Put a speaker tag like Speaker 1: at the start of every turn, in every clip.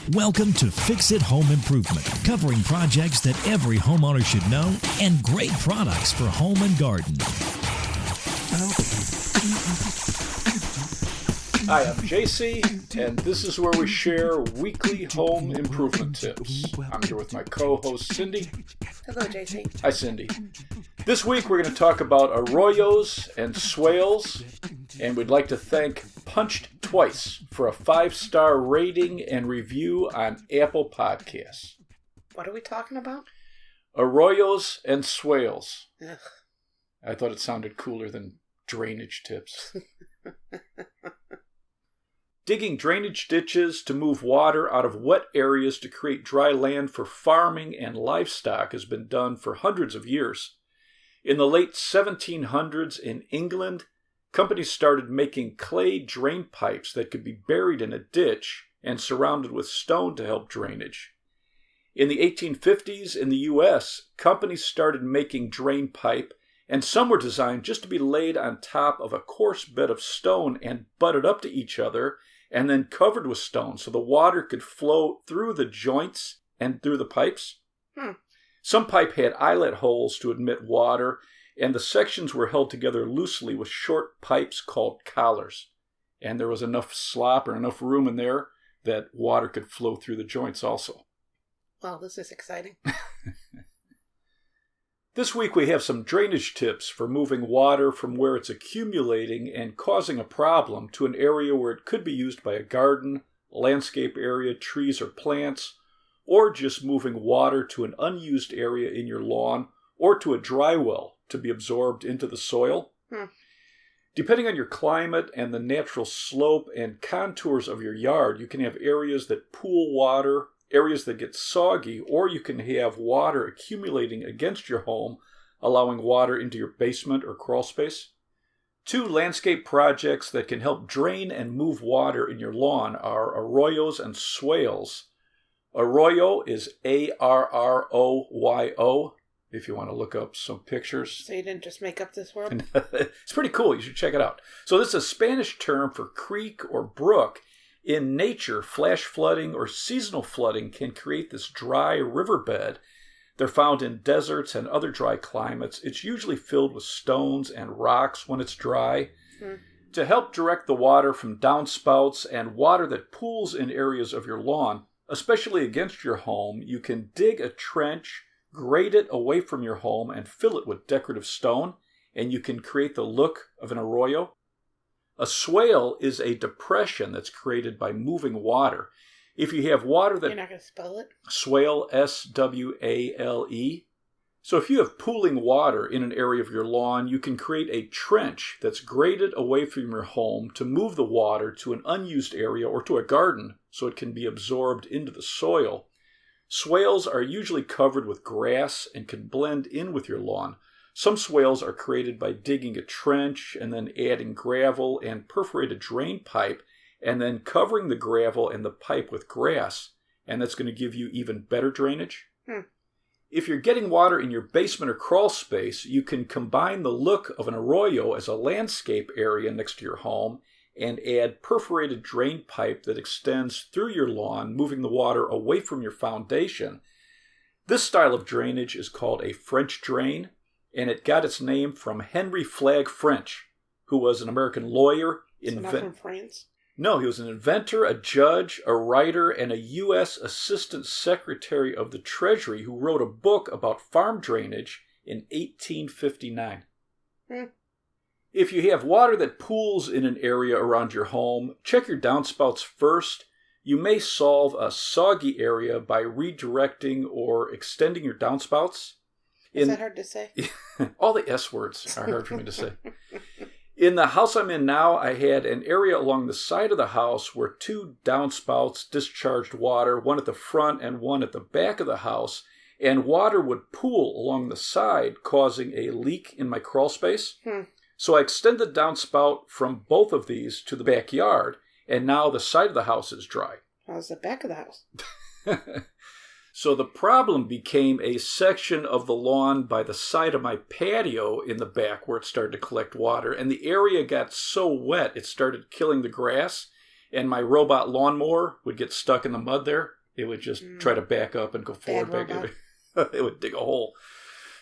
Speaker 1: Welcome to Fix It Home Improvement, covering projects that every homeowner should know and great products for home and garden.
Speaker 2: Hi, I'm JC, and this is where we share weekly home improvement tips. I'm here with my co-host, Cindy.
Speaker 3: Hello, JC.
Speaker 2: Hi, Cindy. This week we're going to talk about Arroyos and Swales, and we'd like to thank Punched Twice for a 5-star rating and review on Apple Podcasts.
Speaker 3: What are we talking about?
Speaker 2: Arroyos and Swales.
Speaker 3: Ugh.
Speaker 2: I thought it sounded cooler than drainage tips. Digging drainage ditches to move water out of wet areas to create dry land for farming and livestock has been done for hundreds of years. In the late 1700s in England, companies started making clay drain pipes that could be buried in a ditch and surrounded with stone to help drainage. In the 1850s in the U.S., companies started making drain pipe, and some were designed just to be laid on top of a coarse bed of stone and butted up to each other and then covered with stone so the water could flow through the joints and through the pipes. Some pipe had eyelet holes to admit water, and the sections were held together loosely with short pipes called collars. And there was enough slop or enough room in there that water could flow through the joints also.
Speaker 3: Well, this is exciting.
Speaker 2: This week we have some drainage tips for moving water from where it's accumulating and causing a problem to an area where it could be used by a garden, landscape area, trees or plants, or just moving water to an unused area in your lawn or to a dry well to be absorbed into the soil. Depending on your climate and the natural slope and contours of your yard, you can have areas that pool water, areas that get soggy, or you can have water accumulating against your home, allowing water into your basement or crawl space. 2 landscape projects that can help drain and move water in your lawn are Arroyos and Swales. Arroyo is Arroyo, if you want to look up some pictures.
Speaker 3: So you didn't just make up this word?
Speaker 2: It's pretty cool. You should check it out. So this is a Spanish term for creek or brook. In nature, flash flooding or seasonal flooding can create this dry riverbed. They're found in deserts and other dry climates. It's usually filled with stones and rocks when it's dry. To help direct the water from downspouts and water that pools in areas of your lawn, especially against your home, you can dig a trench, grade it away from your home, and fill it with decorative stone, and you can create the look of an arroyo. A swale is a depression that's created by moving water. If you have water that...
Speaker 3: You're not going to spell it?
Speaker 2: Swale, S-W-A-L-E. So if you have pooling water in an area of your lawn, you can create a trench that's graded away from your home to move the water to an unused area or to a garden so it can be absorbed into the soil. Swales are usually covered with grass and can blend in with your lawn. Some swales are created by digging a trench and then adding gravel and perforated drain pipe and then covering the gravel and the pipe with grass, and that's going to give you even better drainage. If you're getting water in your basement or crawl space, you can combine the look of an arroyo as a landscape area next to your home and add perforated drain pipe that extends through your lawn, moving the water away from your foundation. This style of drainage is called a French drain, and it got its name from Henry Flagg French, who was an American lawyer.
Speaker 3: Not from France?
Speaker 2: No, he was an inventor, a judge, a writer, and a U.S. Assistant Secretary of the Treasury who wrote a book about farm drainage in 1859. If you have water that pools in an area around your home, check your downspouts first. You may solve a soggy area by redirecting or extending your downspouts.
Speaker 3: Is that hard to say?
Speaker 2: All the S words are hard for me to say. In the house I'm in now, I had an area along the side of the house where 2 downspouts discharged water, one at the front and one at the back of the house, and water would pool along the side, causing a leak in my crawl space. So I extended the downspout from both of these to the backyard, and now the side of the house is dry.
Speaker 3: How's the back of the house?
Speaker 2: So the problem became a section of the lawn by the side of my patio in the back where it started to collect water. And the area got so wet it started killing the grass. and my robot lawnmower would get stuck in the mud there. It would just try to back up and go forward. It would dig a hole.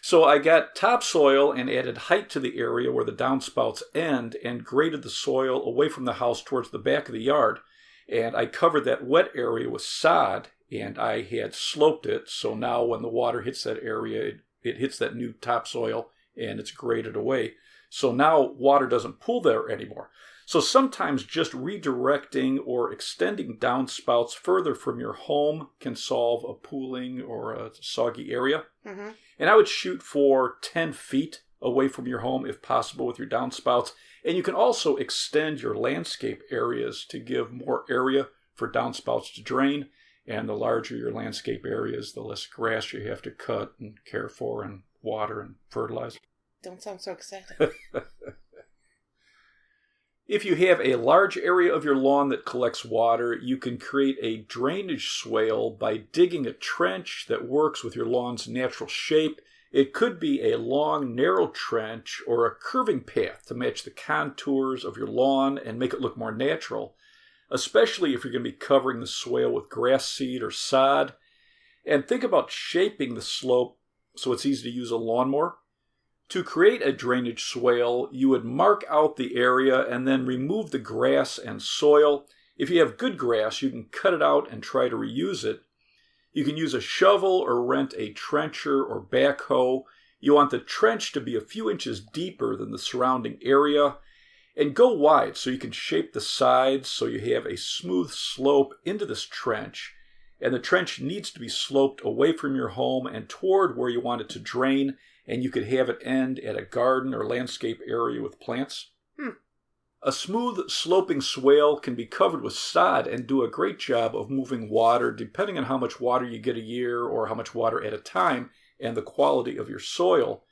Speaker 2: So I got topsoil and added height to the area where the downspouts end and graded the soil away from the house towards the back of the yard. And I covered that wet area with sod, and I had sloped it. So now when the water hits that area, it hits that new topsoil and it's graded away. So now water doesn't pool there anymore. So sometimes just redirecting or extending downspouts further from your home can solve a pooling or a soggy area. Mm-hmm. And I would shoot for 10 feet away from your home if possible with your downspouts. And you can also extend your landscape areas to give more area for downspouts to drain. And the larger your landscape areas, the less grass you have to cut and care for and water and fertilize.
Speaker 3: Don't sound so excited.
Speaker 2: If you have a large area of your lawn that collects water, you can create a drainage swale by digging a trench that works with your lawn's natural shape. It could be a long, narrow trench or a curving path to match the contours of your lawn and make it look more natural, especially if you're going to be covering the swale with grass seed or sod. And think about shaping the slope so it's easy to use a lawnmower. To create a drainage swale, you would mark out the area and then remove the grass and soil. If you have good grass, you can cut it out and try to reuse it. You can use a shovel or rent a trencher or backhoe. You want the trench to be a few inches deeper than the surrounding area. And go wide so you can shape the sides so you have a smooth slope into this trench. And the trench needs to be sloped away from your home and toward where you want it to drain. And you could have it end at a garden or landscape area with plants. A smooth sloping swale can be covered with sod and do a great job of moving water depending on how much water you get a year or how much water at a time and the quality of your soil.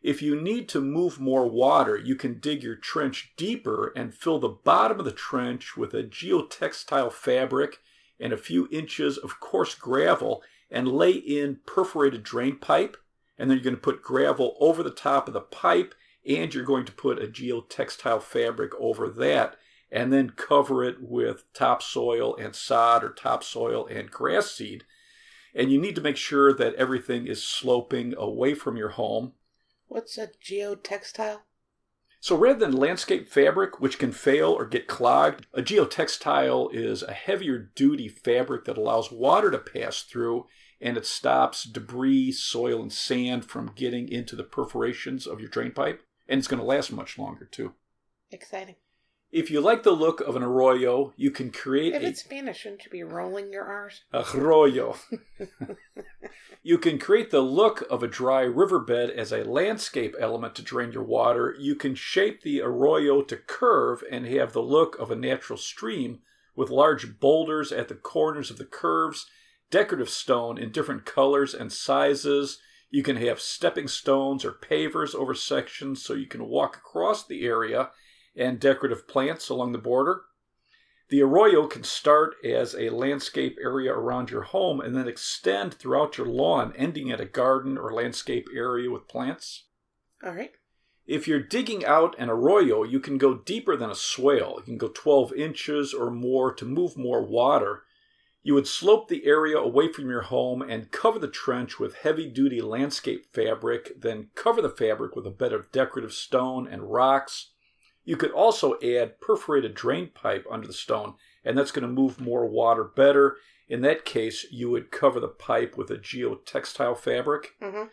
Speaker 2: If you need to move more water, you can dig your trench deeper and fill the bottom of the trench with a geotextile fabric and a few inches of coarse gravel and lay in perforated drain pipe. And then you're going to put gravel over the top of the pipe, and you're going to put a geotextile fabric over that, and then cover it with topsoil and sod or topsoil and grass seed. And you need to make sure that everything is sloping away from your home.
Speaker 3: What's a geotextile?
Speaker 2: So rather than landscape fabric, which can fail or get clogged, a geotextile is a heavier duty fabric that allows water to pass through, and it stops debris, soil, and sand from getting into the perforations of your drain pipe. And it's going to last much longer, too.
Speaker 3: Exciting.
Speaker 2: If you like the look of an arroyo, you can create
Speaker 3: If it's Spanish, shouldn't you be rolling your R's?
Speaker 2: Arroyo. You can create the look of a dry riverbed as a landscape element to drain your water. You can shape the arroyo to curve and have the look of a natural stream with large boulders at the corners of the curves, decorative stone in different colors and sizes. You can have stepping stones or pavers over sections so you can walk across the area, and decorative plants along the border. The arroyo can start as a landscape area around your home and then extend throughout your lawn, ending at a garden or landscape area with plants.
Speaker 3: All right.
Speaker 2: If you're digging out an arroyo, you can go deeper than a swale. You can go 12 inches or more to move more water. You would slope the area away from your home and cover the trench with heavy-duty landscape fabric, then cover the fabric with a bed of decorative stone and rocks. You could also add perforated drain pipe under the stone, and that's going to move more water better. In that case, you would cover the pipe with a geotextile fabric. Mm-hmm.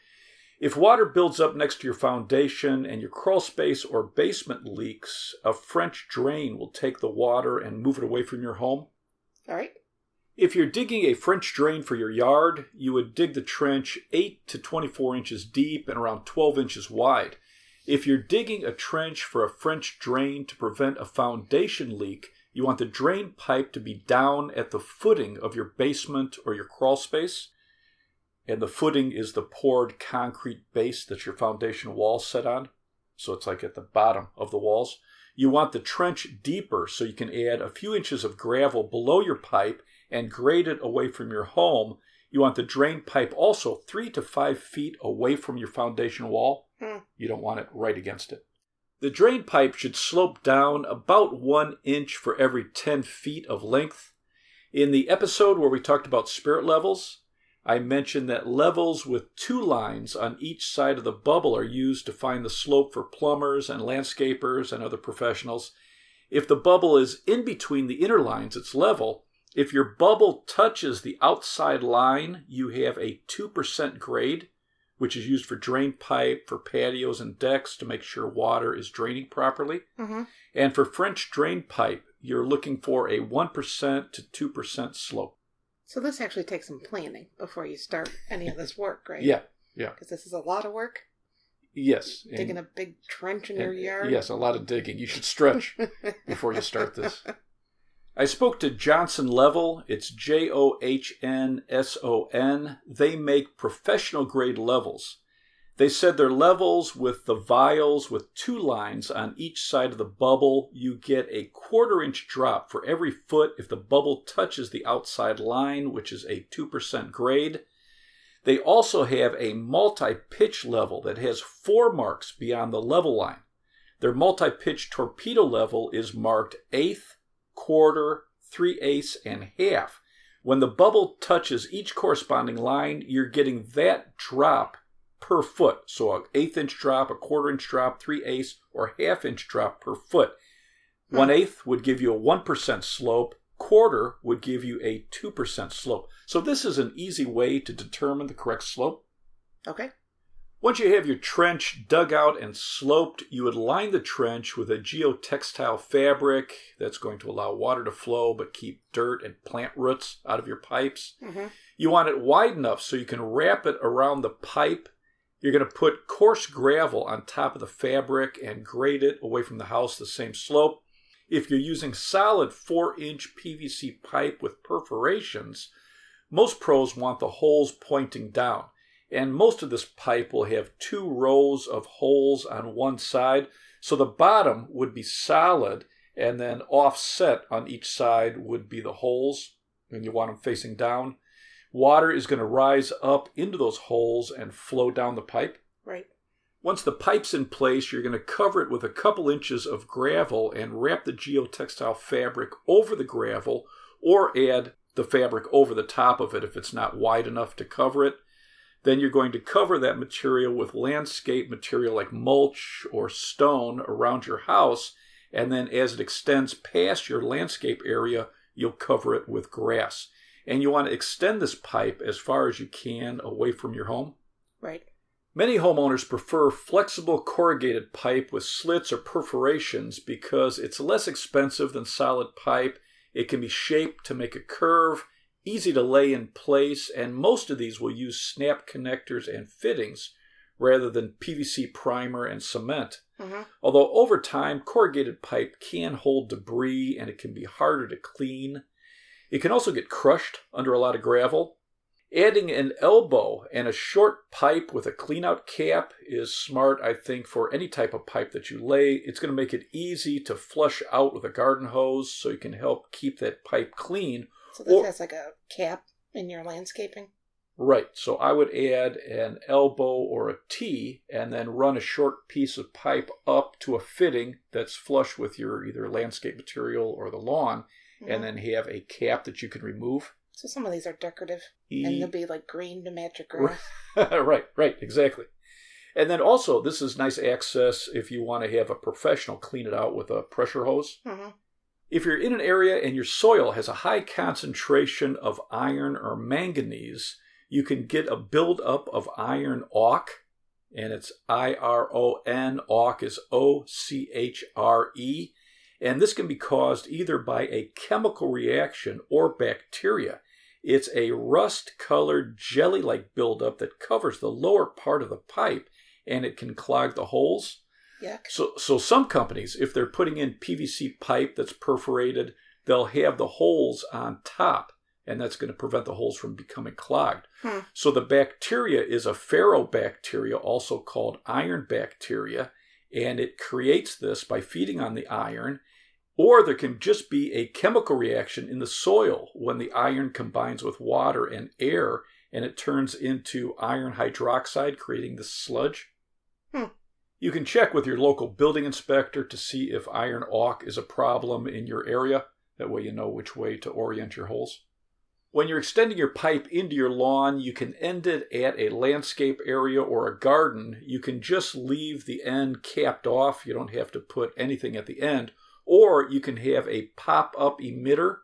Speaker 2: If water builds up next to your foundation and your crawl space or basement leaks, a French drain will take the water and move it away from your home.
Speaker 3: All right.
Speaker 2: If you're digging a French drain for your yard, you would dig the trench 8 to 24 inches deep and around 12 inches wide. If you're digging a trench for a French drain to prevent a foundation leak, you want the drain pipe to be down at the footing of your basement or your crawl space. And the footing is the poured concrete base that your foundation wall set on. So it's like at the bottom of the walls. You want the trench deeper so you can add a few inches of gravel below your pipe and grade it away from your home. You want the drain pipe also 3 to 5 feet away from your foundation wall. You don't want it right against it. The drain pipe should slope down about 1 inch for every 10 feet of length. In the episode where we talked about spirit levels, I mentioned that levels with 2 lines on each side of the bubble are used to find the slope for plumbers and landscapers and other professionals. If the bubble is in between the inner lines, it's level. If your bubble touches the outside line, you have a 2% grade, which is used for drain pipe, for patios and decks to make sure water is draining properly.
Speaker 3: Mm-hmm.
Speaker 2: And for French drain pipe, you're looking for a 1% to 2% slope.
Speaker 3: So this actually takes some planning before you start any of this work, right?
Speaker 2: Yeah.
Speaker 3: Because this is a lot of work.
Speaker 2: Yes.
Speaker 3: Digging a big trench in your yard.
Speaker 2: Yes, a lot of digging. You should stretch before you start this. I spoke to Johnson Level. It's Johnsson. They make professional grade levels. They said their levels with the vials with 2 lines on each side of the bubble, you get a 1/4 inch drop for every foot if the bubble touches the outside line, which is a 2% grade. They also have a multi-pitch level that has 4 marks beyond the level line. Their multi-pitch torpedo level is marked 1/8, 1/4, 3/8, and 1/2. When the bubble touches each corresponding line, you're getting that drop per foot. So an 1/8 inch drop, a 1/4 inch drop, 3/8, or 1/2 inch drop per foot. 1/8 would give you a 1% slope. 1/4 would give you a 2% slope. So this is an easy way to determine the correct slope.
Speaker 3: Okay.
Speaker 2: Once you have your trench dug out and sloped, you would line the trench with a geotextile fabric that's going to allow water to flow but keep dirt and plant roots out of your pipes.
Speaker 3: Mm-hmm.
Speaker 2: You want it wide enough so you can wrap it around the pipe. You're going to put coarse gravel on top of the fabric and grade it away from the house the same slope. If you're using solid 4-inch PVC pipe with perforations, most pros want the holes pointing down. And most of this pipe will have 2 rows of holes on one side. So the bottom would be solid, and then offset on each side would be the holes, and you want them facing down. Water is going to rise up into those holes and flow down the pipe.
Speaker 3: Right.
Speaker 2: Once the pipe's in place, you're going to cover it with a couple inches of gravel and wrap the geotextile fabric over the gravel, or add the fabric over the top of it if it's not wide enough to cover it. Then you're going to cover that material with landscape material like mulch or stone around your house, and then as it extends past your landscape area, you'll cover it with grass. And you want to extend this pipe as far as you can away from your home.
Speaker 3: Right.
Speaker 2: Many homeowners prefer flexible corrugated pipe with slits or perforations because it's less expensive than solid pipe. It can be shaped to make a curve, easy to lay in place, and most of these will use snap connectors and fittings rather than PVC primer and cement.
Speaker 3: Mm-hmm.
Speaker 2: Although over time, corrugated pipe can hold debris and it can be harder to clean. It can also get crushed under a lot of gravel. Adding an elbow and a short pipe with a cleanout cap is smart, I think, for any type of pipe that you lay. It's going to make it easy to flush out with a garden hose so you can help keep that pipe clean.
Speaker 3: So this has like a cap in your landscaping?
Speaker 2: Right. So I would add an elbow or a T and then run a short piece of pipe up to a fitting that's flush with your either landscape material or the lawn, mm-hmm. and then have a cap that you can remove.
Speaker 3: So some of these are decorative, and they'll be like green to match your grass.
Speaker 2: Right, exactly. And then also, this is nice access if you want to have a professional clean it out with a pressure hose.
Speaker 3: Mm-hmm.
Speaker 2: If you're in an area and your soil has a high concentration of iron or manganese, you can get a buildup of iron ochre, and it's IRON. Ochre is OCHRE. And this can be caused either by a chemical reaction or bacteria. It's a rust-colored jelly-like buildup that covers the lower part of the pipe, and it can clog the holes.
Speaker 3: Yuck.
Speaker 2: So some companies, if they're putting in PVC pipe that's perforated, they'll have the holes on top, and that's going to prevent the holes from becoming clogged. So the bacteria is a ferrobacteria, also called iron bacteria, and it creates this by feeding on the iron. Or there can just be a chemical reaction in the soil when the iron combines with water and air, and it turns into iron hydroxide, creating this sludge. You can check with your local building inspector to see if iron auk is a problem in your area. That way you know which way to orient your holes. When you're extending your pipe into your lawn, you can end it at a landscape area or a garden. You can just leave the end capped off. You don't have to put anything at the end. Or you can have a pop-up emitter.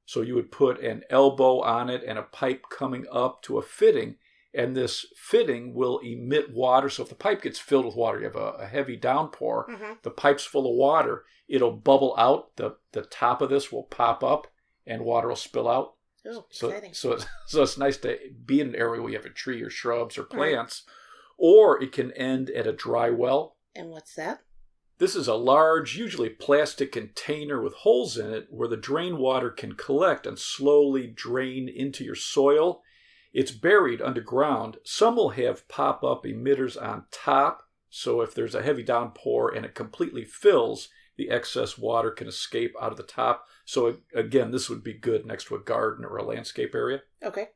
Speaker 2: So you would put an elbow on it and a pipe coming up to a fitting. And this fitting will emit water. So if the pipe gets filled with water, you have a heavy downpour, the pipe's full of water, it'll bubble out. The top of this will pop up and water will spill out.
Speaker 3: Oh, exciting.
Speaker 2: So it's nice to be in an area where you have a tree or shrubs or plants. Right. Or it can end at a dry well.
Speaker 3: And what's that?
Speaker 2: This is a large, usually plastic container with holes in it where the drain water can collect and slowly drain into your soil. It's buried underground. Some will have pop-up emitters on top, so if there's a heavy downpour and it completely fills, the excess water can escape out of the top. So again, this would be good next to a garden or a landscape area.
Speaker 3: Okay.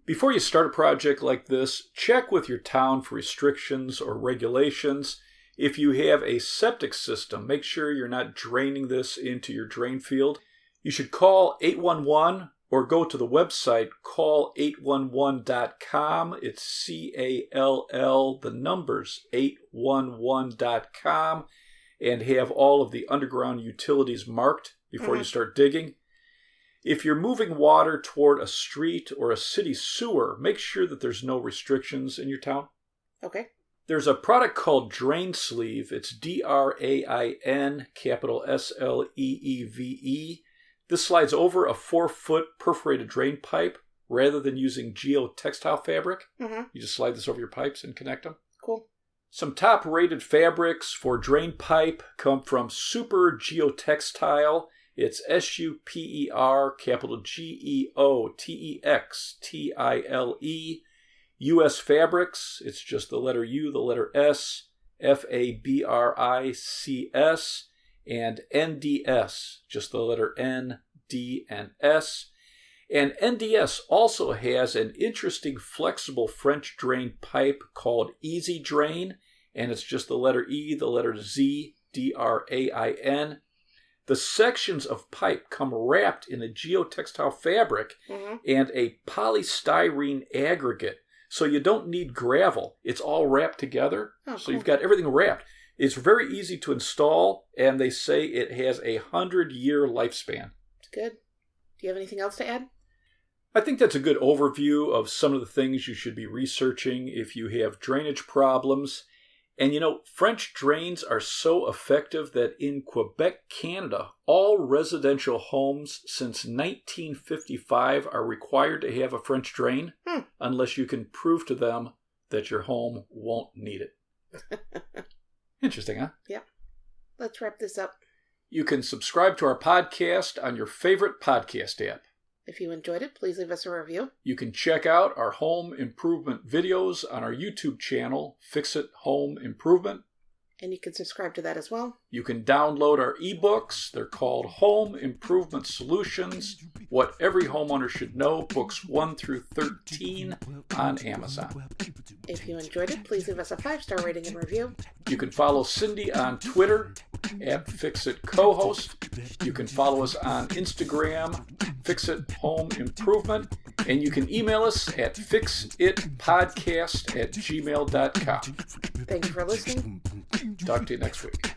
Speaker 2: Before you start a project like this, check with your town for restrictions or regulations. If you have a septic system, make sure you're not draining this into your drain field. You should call 811 or go to the website call811.com. It's CALL, the numbers, 811.com, and have all of the underground utilities marked before you start digging. If you're moving water toward a street or a city sewer, make sure that there's no restrictions in your town.
Speaker 3: Okay.
Speaker 2: There's a product called Drain Sleeve. It's DRAIN, capital SLEEVE. This slides over a 4-foot perforated drain pipe rather than using geotextile fabric. You just slide this over your pipes and connect them.
Speaker 3: Cool.
Speaker 2: Some top-rated fabrics for drain pipe come from Super Geotextile. It's SUPER, capital GEOTEXTILE. US Fabrics, it's just the letter U, the letter S, FABRICS, and NDS, just the letter N, D, and S. And NDS also has an interesting flexible French drain pipe called Easy Drain, and it's just the letter E, the letter Z, DRAIN. The sections of pipe come wrapped in a geotextile fabric and a polystyrene aggregate. So you don't need gravel. It's all wrapped together.
Speaker 3: Oh,
Speaker 2: so
Speaker 3: cool.
Speaker 2: You've got everything wrapped. It's very easy to install, and they say it has a 100-year lifespan.
Speaker 3: It's good. Do you have anything else to add?
Speaker 2: I think that's a good overview of some of the things you should be researching if you have drainage problems. And you know, French drains are so effective that in Quebec, Canada, all residential homes since 1955 are required to have a French drain unless you can prove to them that your home won't need it. Interesting, huh?
Speaker 3: Yep. Let's wrap this up.
Speaker 2: You can subscribe to our podcast on your favorite podcast app.
Speaker 3: If you enjoyed it, please leave us a review.
Speaker 2: You can check out our home improvement videos on our YouTube channel, Fix It Home Improvement.
Speaker 3: And you can subscribe to that as well.
Speaker 2: You can download our ebooks. They're called Home Improvement Solutions, What Every Homeowner Should Know, books 1 through 13 on Amazon.
Speaker 3: If you enjoyed it, please leave us a 5-star rating and review.
Speaker 2: You can follow Cindy on Twitter at FixItCohost. You can follow us on Instagram, Fix It Home Improvement. And you can email us at fixitpodcast@gmail.com.
Speaker 3: Thank you for listening.
Speaker 2: Talk to you next week.